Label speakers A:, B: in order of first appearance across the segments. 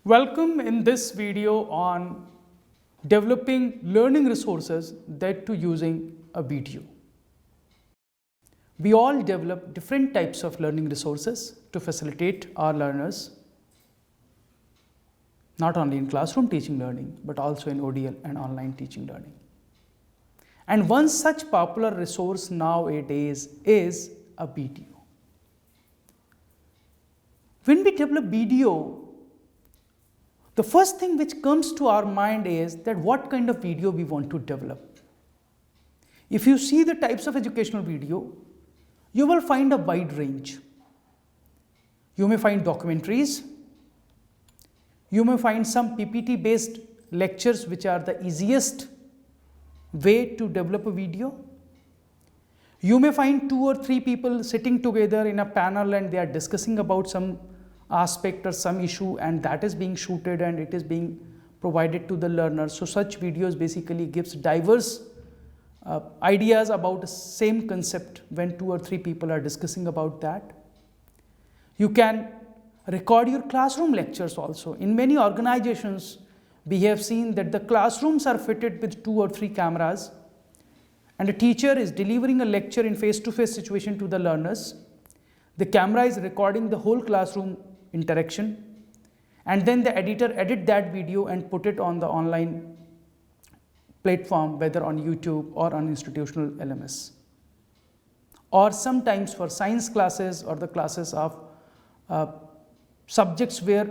A: Welcome in this video on developing learning resources that to using a video. We all develop different types of learning resources to facilitate our learners, not only in classroom teaching learning, but also in ODL and online teaching learning. And one such popular resource nowadays is a video. When we develop video, the first thing which comes to our mind is that what kind of video we want to develop. If you see the types of educational video, you will find a wide range. You may find documentaries, you may find some PPT based lectures which are the easiest way to develop a video. You may find 2 or 3 people sitting together in a panel and they are discussing about some aspect or some issue, and that is being shooted and it is being provided to the learner. So such videos basically gives diverse ideas about the same concept when 2 or 3 people are discussing about that. You can record your classroom lectures also. In many organizations, we have seen that the classrooms are fitted with 2 or 3 cameras, and a teacher is delivering a lecture in face-to-face situation to the learners. The camera is recording the whole classroom interaction, and then the editor edit that video and put it on the online platform, whether on YouTube or on institutional LMS. Or sometimes for science classes or the classes of subjects where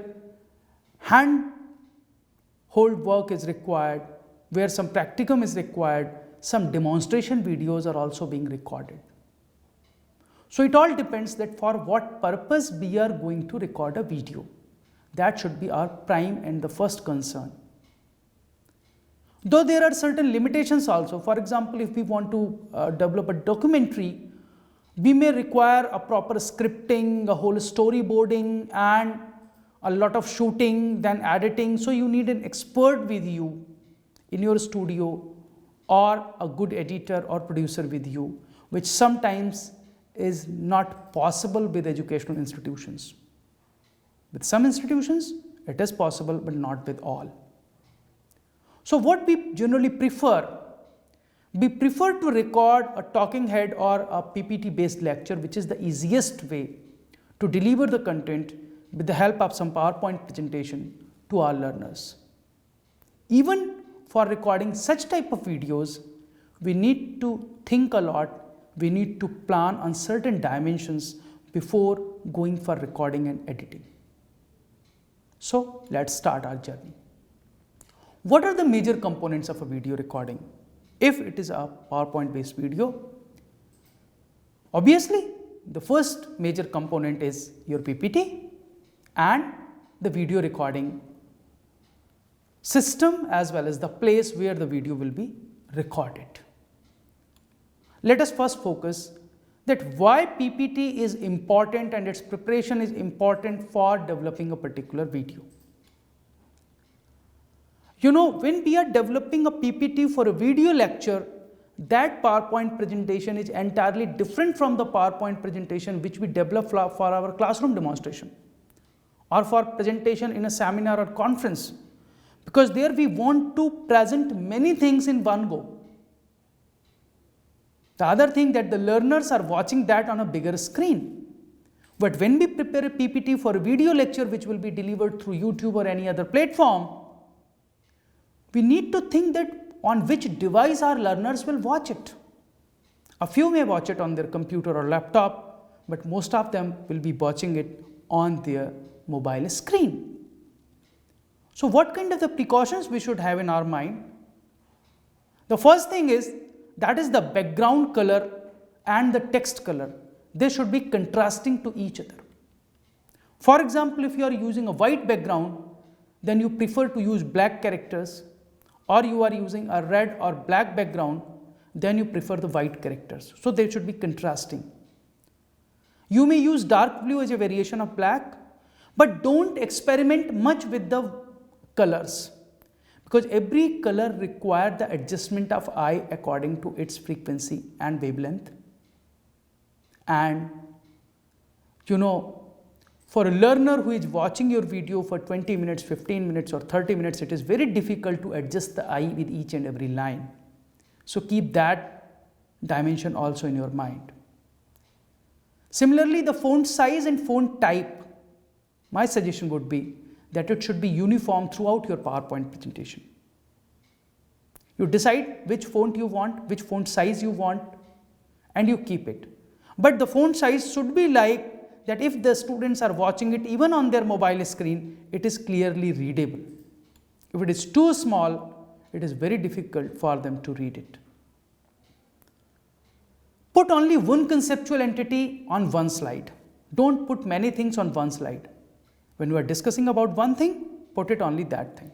A: hand hold work is required, where some practicum is required, some demonstration videos are also being recorded. So it all depends that for what purpose we are going to record a video. That should be our prime and the first concern. Though there are certain limitations also. For example, if we want to develop a documentary, we may require a proper scripting, a whole storyboarding, and a lot of shooting, then editing. So you need an expert with you in your studio, or a good editor or producer with you, which sometimes is not possible with educational institutions. With some institutions, it is possible, but not with all. So what we generally prefer, we prefer to record a talking head or a PPT based lecture, which is the easiest way to deliver the content with the help of some PowerPoint presentation to our learners. Even for recording such type of videos, we need to think a lot. We need to plan on certain dimensions before going for recording and editing. So let's start our journey. What are the major components of a video recording? If it is a PowerPoint based video, obviously the first major component is your PPT and the video recording system, as well as the place where the video will be recorded. Let us first focus that why PPT is important and its preparation is important for developing a particular video. You know, when we are developing a PPT for a video lecture, that PowerPoint presentation is entirely different from the PowerPoint presentation which we develop for our classroom demonstration or for presentation in a seminar or conference, because there we want to present many things in one go. The other thing that the learners are watching that on a bigger screen. But when we prepare a PPT for a video lecture which will be delivered through YouTube or any other platform, we need to think that on which device our learners will watch it. A few may watch it on their computer or laptop, but most of them will be watching it on their mobile screen. So what kind of the precautions we should have in our mind? The first thing is, that is the background color and the text color. They should be contrasting to each other. For example, if you are using a white background, then you prefer to use black characters, or you are using a red or black background, then you prefer the white characters. So they should be contrasting. You may use dark blue as a variation of black, but don't experiment much with the colors, because every color requires the adjustment of eye according to its frequency and wavelength. And For a learner who is watching your video for 20 minutes, 15 minutes or 30 minutes, it is very difficult to adjust the eye with each and every line. So keep that dimension also in your mind. Similarly, the font size and font type, my suggestion would be that it should be uniform throughout your PowerPoint presentation. You decide which font you want, which font size you want, and you keep it. But the font size should be like that if the students are watching it even on their mobile screen, it is clearly readable. If it is too small, it is very difficult for them to read it. Put only one conceptual entity on one slide. Don't put many things on one slide. When you are discussing about one thing, put it only that thing.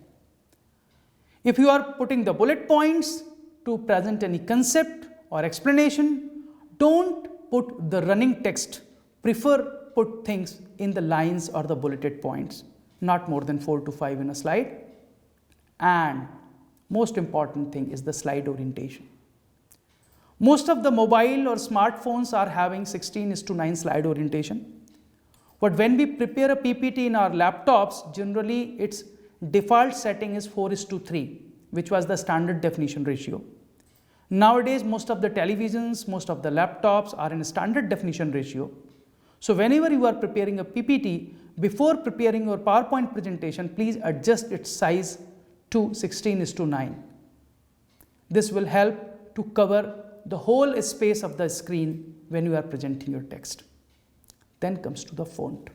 A: If you are putting the bullet points to present any concept or explanation, don't put the running text. Prefer put things in the lines or the bulleted points, not more than 4 to 5 in a slide. And most important thing is the slide orientation. Most of the mobile or smartphones are having 16:9 slide orientation. But when we prepare a PPT in our laptops, generally its default setting is 4:3, which was the standard definition ratio. Nowadays, most of the televisions, most of the laptops are in a standard definition ratio. So whenever you are preparing a PPT, before preparing your PowerPoint presentation, please adjust its size to 16:9. This will help to cover the whole space of the screen when you are presenting your text. Then comes to the font.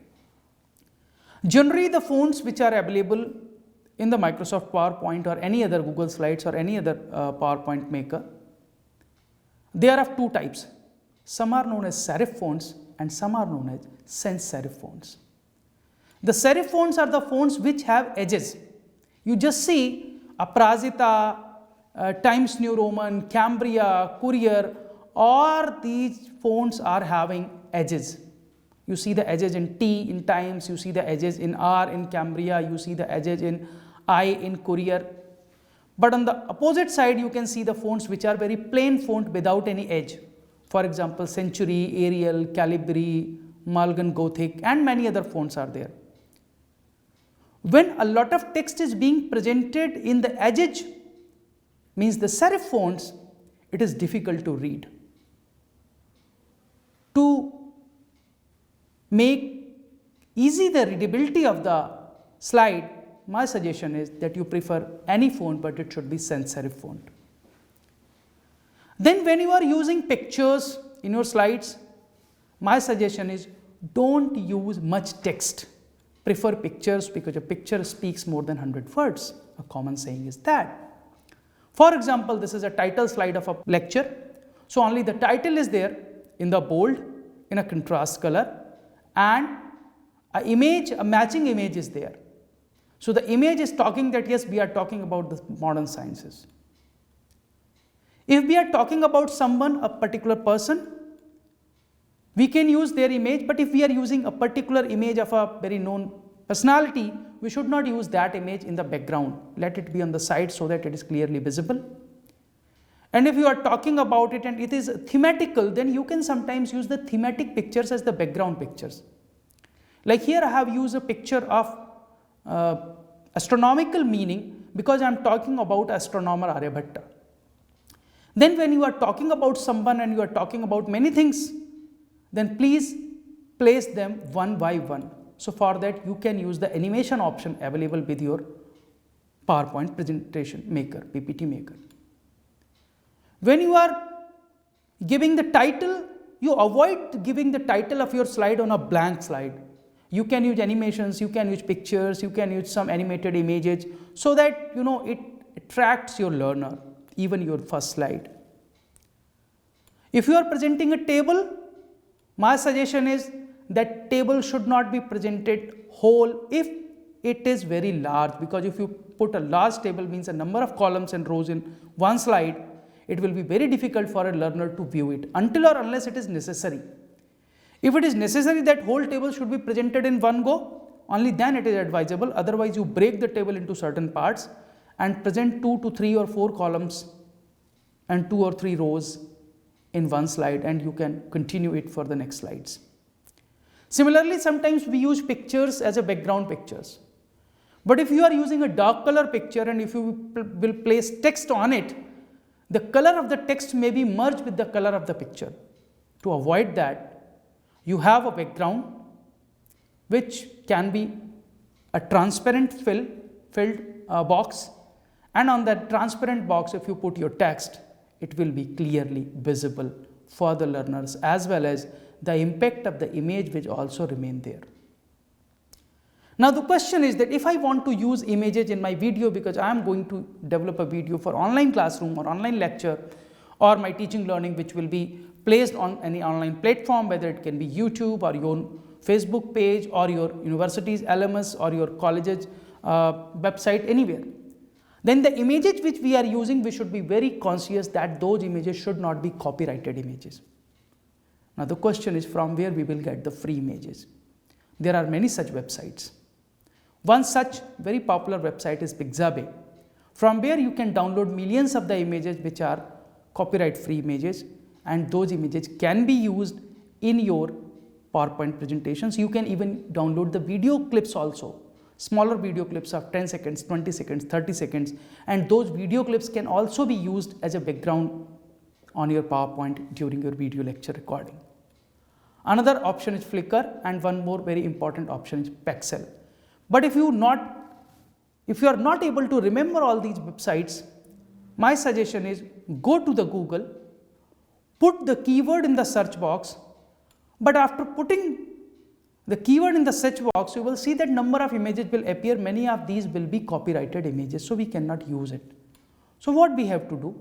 A: Generally, the fonts which are available in the Microsoft PowerPoint or any other Google Slides or any other PowerPoint maker, they are of two types. Some are known as serif fonts and some are known as sans serif fonts. The serif fonts are the fonts which have edges. You just see Aprazita, Times New Roman, Cambria, Courier, all these fonts are having edges. You see the edges in T in Times, you see the edges in R in Cambria, you see the edges in I in Courier. But on the opposite side, you can see the fonts which are very plain font without any edge. For example, Century, Arial, Calibri, Mulligan Gothic, and many other fonts are there. When a lot of text is being presented in the edges, means the serif fonts, it is difficult to read. To make easy the readability of the slide, my suggestion is that you prefer any font, but it should be sans serif font. Then when you are using pictures in your slides, my suggestion is don't use much text. Prefer pictures because a picture speaks more than 100 words. A common saying is that. For example, this is a title slide of a lecture. So only the title is there in the bold, in a contrast color, and a matching image is there. So the image is talking that yes, we are talking about the modern sciences. If we are talking about someone, a particular person, we can use their image, but if we are using a particular image of a very known personality, we should not use that image in the background. Let it be on the side so that it is clearly visible. And if you are talking about it and it is thematical, then you can sometimes use the thematic pictures as the background pictures. Like here I have used a picture of astronomical meaning because I am talking about astronomer Aryabhatta. Then when you are talking about someone and you are talking about many things, then please place them one by one. So for that you can use the animation option available with your PowerPoint presentation maker, PPT maker. When you are giving the title, you avoid giving the title of your slide on a blank slide. You can use animations, you can use pictures, you can use some animated images so that it attracts your learner, even your first slide. If you are presenting a table, my suggestion is that table should not be presented whole if it is very large, because if you put a large table, means a number of columns and rows in one slide, it will be very difficult for a learner to view it until or unless it is necessary. If it is necessary that whole table should be presented in one go, only then it is advisable. Otherwise, you break the table into certain parts and present 2 to 3 or 4 columns and 2 or 3 rows in one slide, and you can continue it for the next slides. Similarly, sometimes we use pictures as a background pictures. But if you are using a dark color picture and if you will place text on it, the color of the text may be merged with the color of the picture. To avoid that, you have a background which can be a transparent filled box, and on that transparent box, if you put your text, it will be clearly visible for the learners, as well as the impact of the image will also remain there. Now the question is that if I want to use images in my video, because I am going to develop a video for online classroom or online lecture or my teaching learning, which will be placed on any online platform, whether it can be YouTube or your Facebook page or your university's LMS or your college's website, anywhere, then the images which we are using, we should be very conscious that those images should not be copyrighted images. Now the question is, from where we will get the free images? There are many such websites. One such very popular website is Pixabay, from where you can download millions of the images which are copyright free images, and those images can be used in your PowerPoint presentations. You can even download the video clips also, smaller video clips of 10 seconds, 20 seconds, 30 seconds, and those video clips can also be used as a background on your PowerPoint during your video lecture recording. Another option is Flickr, and one more very important option is Pexel. But if you are not able to remember all these websites, my suggestion is go to the Google, put the keyword in the search box, but after putting the keyword in the search box, you will see that number of images will appear. Many of these will be copyrighted images, so we cannot use it. So what we have to do?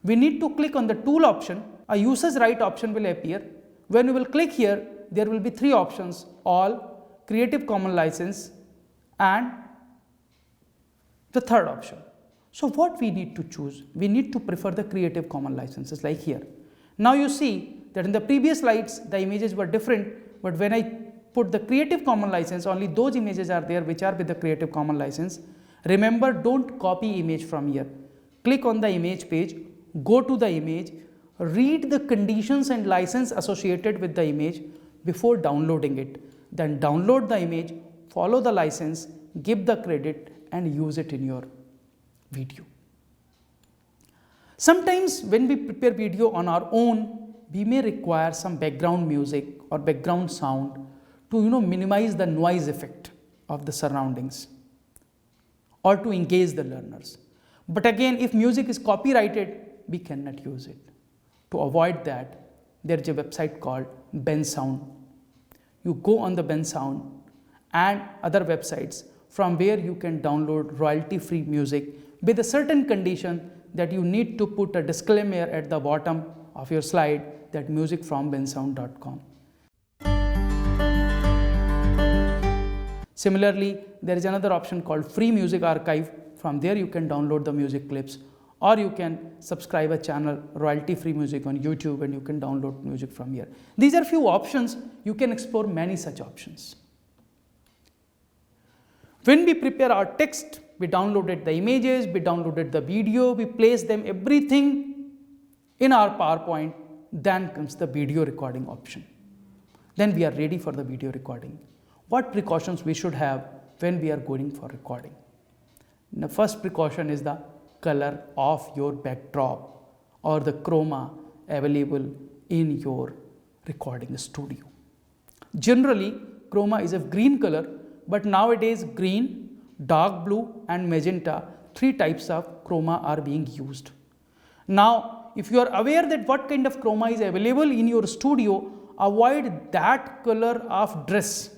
A: We need to click on the tool option. A user's right option will appear. When we will click here, there will be three options: all, Creative Commons license, and the third option. So what we need to choose? We need to prefer the Creative Commons licenses, like here. Now you see that in the previous slides the images were different, but when I put the Creative Commons license, only those images are there which are with the Creative Commons license. Remember, don't copy image from here. Click on the image page, go to the image, read the conditions and license associated with the image before downloading it. Then download the image, follow the license, give the credit, and use it in your video. Sometimes when we prepare video on our own, we may require some background music or background sound to minimize the noise effect of the surroundings or to engage the learners. But again, if music is copyrighted, we cannot use it. To avoid that, there is a website called Bensound. You go on the Bensound and other websites from where you can download royalty-free music with a certain condition that you need to put a disclaimer at the bottom of your slide that music from bensound.com. Similarly, there is another option called Free Music Archive. From there you can download the music clips, or you can subscribe a channel royalty free music on YouTube and you can download music from here. These are few options. You can explore many such options. When we prepare our text, we downloaded the images, we downloaded the video, we placed them everything in our PowerPoint. Then comes the video recording option. Then we are ready for the video recording. What precautions we should have when we are going for recording? The first precaution is the color of your backdrop or the chroma available in your recording studio. Generally, chroma is of green color, but nowadays green, dark blue and magenta, three types of chroma are being used. Now, if you are aware that what kind of chroma is available in your studio, avoid that color of dress.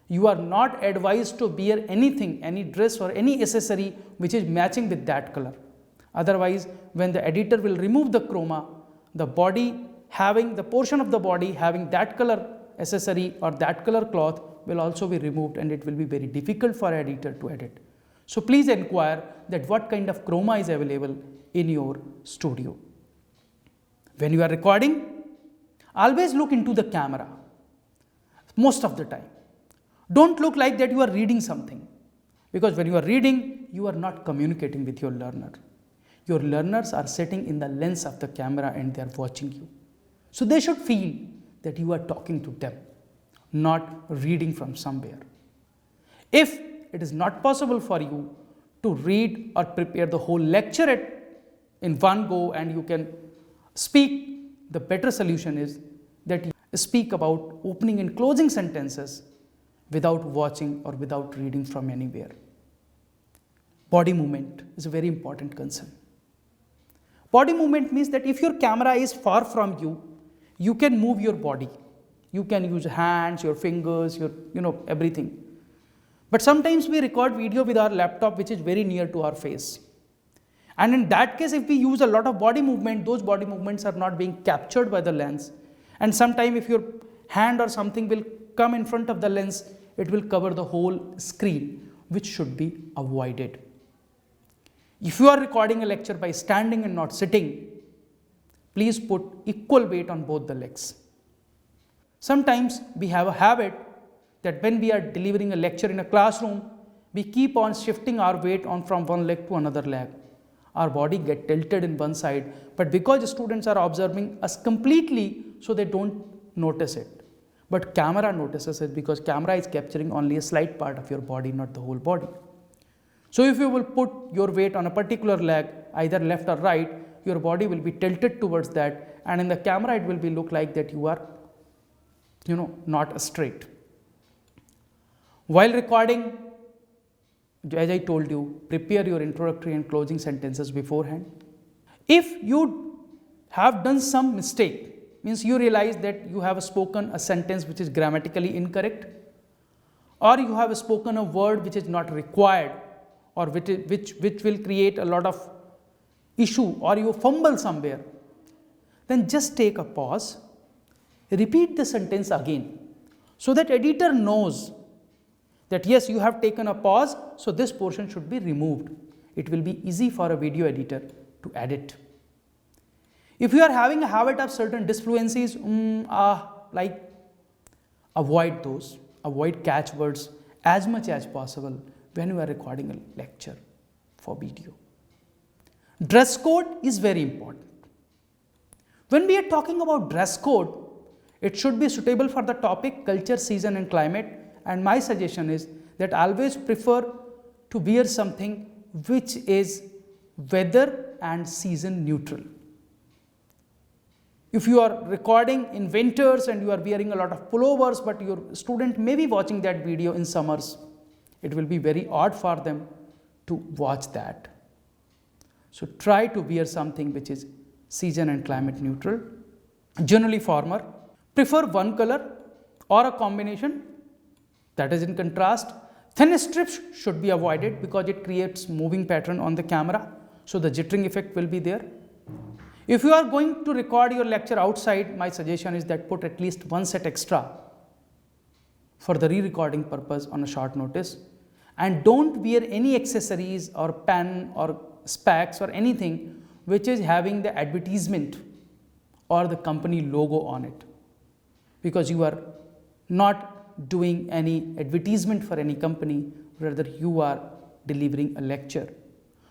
A: You are not advised to wear anything, any dress or any accessory which is matching with that color. Otherwise, when the editor will remove the chroma, the portion of the body having that color accessory or that color cloth will also be removed, and it will be very difficult for editor to edit. So please inquire that what kind of chroma is available in your studio. When you are recording, always look into the camera most of the time. Don't look like that you are reading something, because when you are reading, you are not communicating with your learner. Your learners are sitting in the lens of the camera and they are watching you. So they should feel that you are talking to them, not reading from somewhere. If it is not possible for you to read or prepare the whole lecture in one go and you can speak, the better solution is that you speak about opening and closing sentences without watching or without reading from anywhere. Body movement is a very important concern. Body movement means that if your camera is far from you, you can move your body. You can use hands, your fingers, everything. But sometimes we record video with our laptop which is very near to our face. And in that case, if we use a lot of body movement, those body movements are not being captured by the lens. And sometimes if your hand or something will come in front of the lens, it will cover the whole screen, which should be avoided. If you are recording a lecture by standing and not sitting, please put equal weight on both the legs. Sometimes we have a habit that when we are delivering a lecture in a classroom, we keep on shifting our weight on from one leg to another leg. Our body gets tilted in one side, but because students are observing us completely, so they don't notice it. But camera notices it because camera is capturing only a slight part of your body, not the whole body. So if you will put your weight on a particular leg, either left or right, your body will be tilted towards that, and in the camera it will be look like that you are not straight. While recording, as I told you, prepare your introductory and closing sentences beforehand. If you have done some mistake, means you realize that you have spoken a sentence which is grammatically incorrect, or you have spoken a word which is not required, or which will create a lot of issue, or you fumble somewhere, then just take a pause, repeat the sentence again, so that editor knows that yes, you have taken a pause, so this portion should be removed. It will be easy for a video editor to edit. If you are having a habit of certain disfluencies, like avoid those, avoid catchwords as much as possible when you are recording a lecture for video. Dress code is very important. When we are talking about dress code, it should be suitable for the topic, culture, season and climate, and my suggestion is that always prefer to wear something which is weather and season neutral. If you are recording in winters and you are wearing a lot of pullovers, but your student may be watching that video in summers, it will be very odd for them to watch that. So try to wear something which is season and climate neutral, generally formal. Prefer one color or a combination that is in contrast. Thin strips should be avoided because it creates moving pattern on the camera, so the jittering effect will be there. If you are going to record your lecture outside, my suggestion is that put at least one set extra for the re-recording purpose on a short notice, and don't wear any accessories or pen or specs or anything which is having the advertisement or the company logo on it, because you are not doing any advertisement for any company, rather you are delivering a lecture.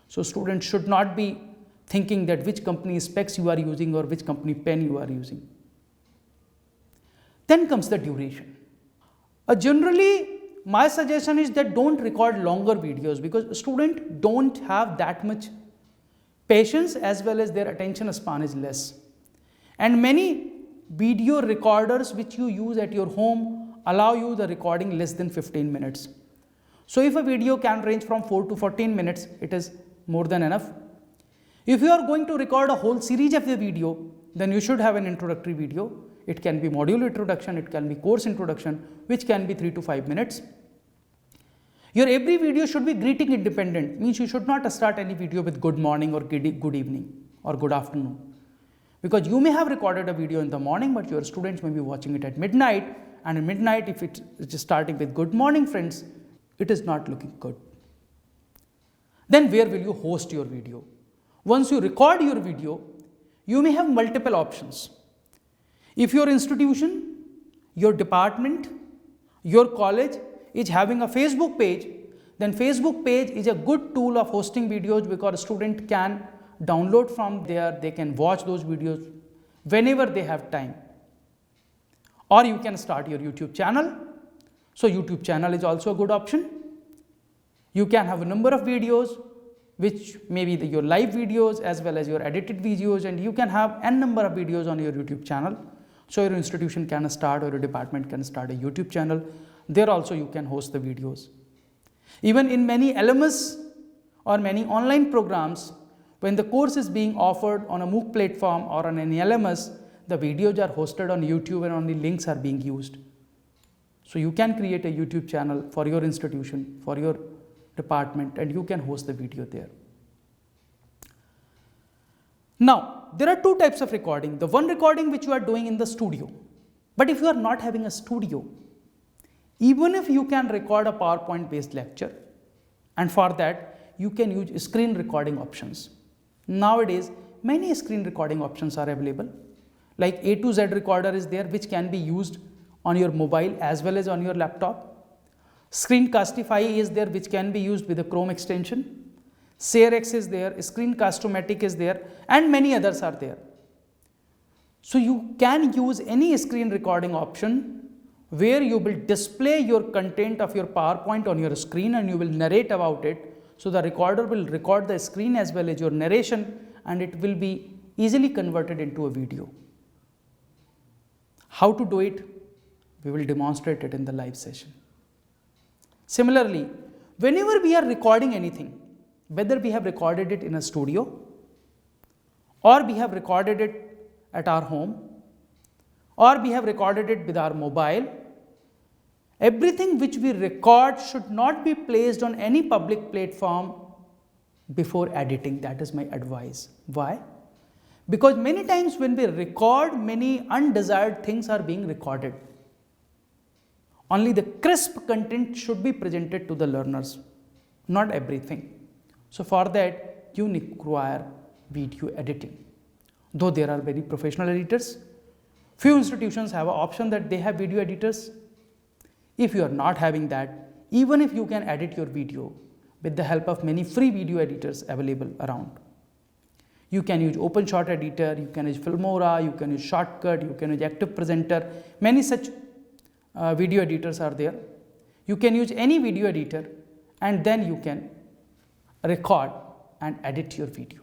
A: So students should not be thinking that which company specs you are using or which company pen you are using. Then comes the duration. Generally, my suggestion is that don't record longer videos, because students don't have that much patience as well as their attention span is less. And many video recorders which you use at your home allow you the recording less than 15 minutes. So if a video can range from 4 to 14 minutes, it is more than enough. If you are going to record a whole series of the video, then you should have an introductory video. It can be module introduction, it can be course introduction, which can be 3 to 5 minutes. Your every video should be greeting independent, means you should not start any video with good morning or good evening or good afternoon. Because you may have recorded a video in the morning, but your students may be watching it at midnight, and at midnight if it is starting with good morning friends, it is not looking good. Then where will you host your video? Once you record your video, you may have multiple options. If your institution, your department, your college is having a Facebook page, then Facebook page is a good tool of hosting videos, because a student can download from there, they can watch those videos whenever they have time. or you can start your YouTube channel. So YouTube channel is also a good option. You can have a number of videos, which may be your live videos as well as your edited videos, and you can have n number of videos on your YouTube channel. So your institution can start, or your department can start a YouTube channel. There also you can host the videos. Even in many LMS or many online programs, when the course is being offered on a MOOC platform or on an LMS, the videos are hosted on YouTube and only links are being used. So you can create a YouTube channel for your institution, for your department, and you can host the video there. Now, there are two types of recording. The one recording which you are doing in the studio. But if you are not having a studio, even if you can record a PowerPoint based lecture, and for that you can use screen recording options. Nowadays, many screen recording options are available. Like A to Z recorder is there, which can be used on your mobile as well as on your laptop. Screencastify is there, which can be used with a Chrome extension. ShareX is there, Screencast-O-Matic is there, and many others are there. So you can use any screen recording option where you will display your content of your PowerPoint on your screen and you will narrate about it. So the recorder will record the screen as well as your narration, and it will be easily converted into a video. How to do it? We will demonstrate it in the live session. Similarly, whenever we are recording anything, whether we have recorded it in a studio or we have recorded it at our home or we have recorded it with our mobile, everything which we record should not be placed on any public platform before editing. That is my advice. Why? Because many times when we record, many undesired things are being recorded. Only the crisp content should be presented to the learners, not everything. So for that, you require video editing. Though there are very professional editors, few institutions have an option that they have video editors. If you are not having that, even if you can edit your video with the help of many free video editors available around. You can use OpenShot editor, you can use Filmora, you can use Shortcut, you can use Active Presenter, many such video editors are there. You can use any video editor and then you can record and edit your video.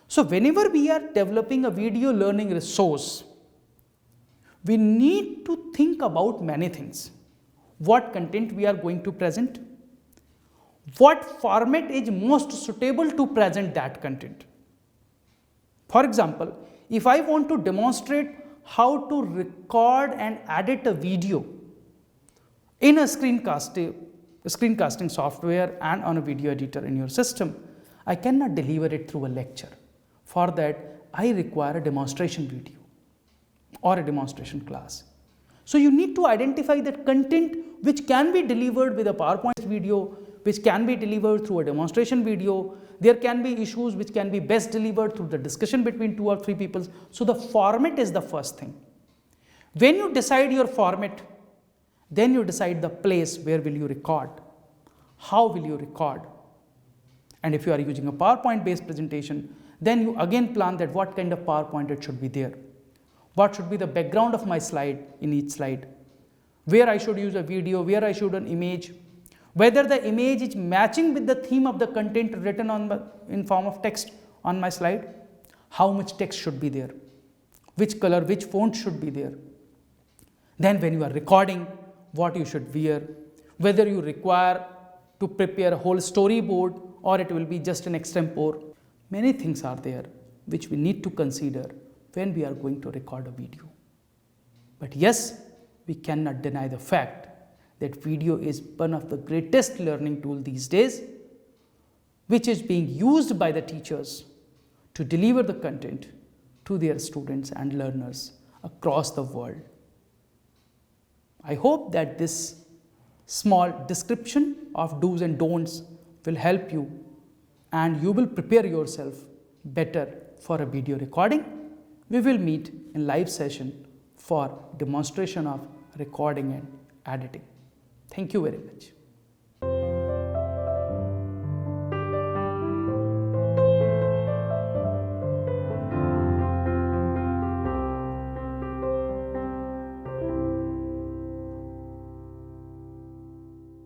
A: So whenever we are developing a video learning resource, we need to think about many things. What content we are going to present, what format is most suitable to present that content. For example, if I want to demonstrate how to record and edit a video in a screencasting software and on a video editor in your system, I cannot deliver it through a lecture. For that, I require a demonstration video or a demonstration class. So you need to identify that content which can be delivered with a PowerPoint video, which can be delivered through a demonstration video. There can be issues which can be best delivered through the discussion between 2 or 3 people. So the format is the first thing. When you decide your format, then you decide the place where will you record, how will you record. And if you are using a PowerPoint based presentation, then you again plan that what kind of PowerPoint it should be there. What should be the background of my slide in each slide, where I should use a video, where I should an image, whether the image is matching with the theme of the content written in form of text on my slide, how much text should be there, which color, which font should be there. Then when you are recording, what you should wear, whether you require to prepare a whole storyboard or it will be just an extempore. Many things are there which we need to consider when we are going to record a video. But yes, we cannot deny the fact that video is one of the greatest learning tool these days, which is being used by the teachers to deliver the content to their students and learners across the world. I hope that this small description of do's and don'ts will help you and you will prepare yourself better for a video recording. We will meet in live session for demonstration of recording and editing. Thank you very much.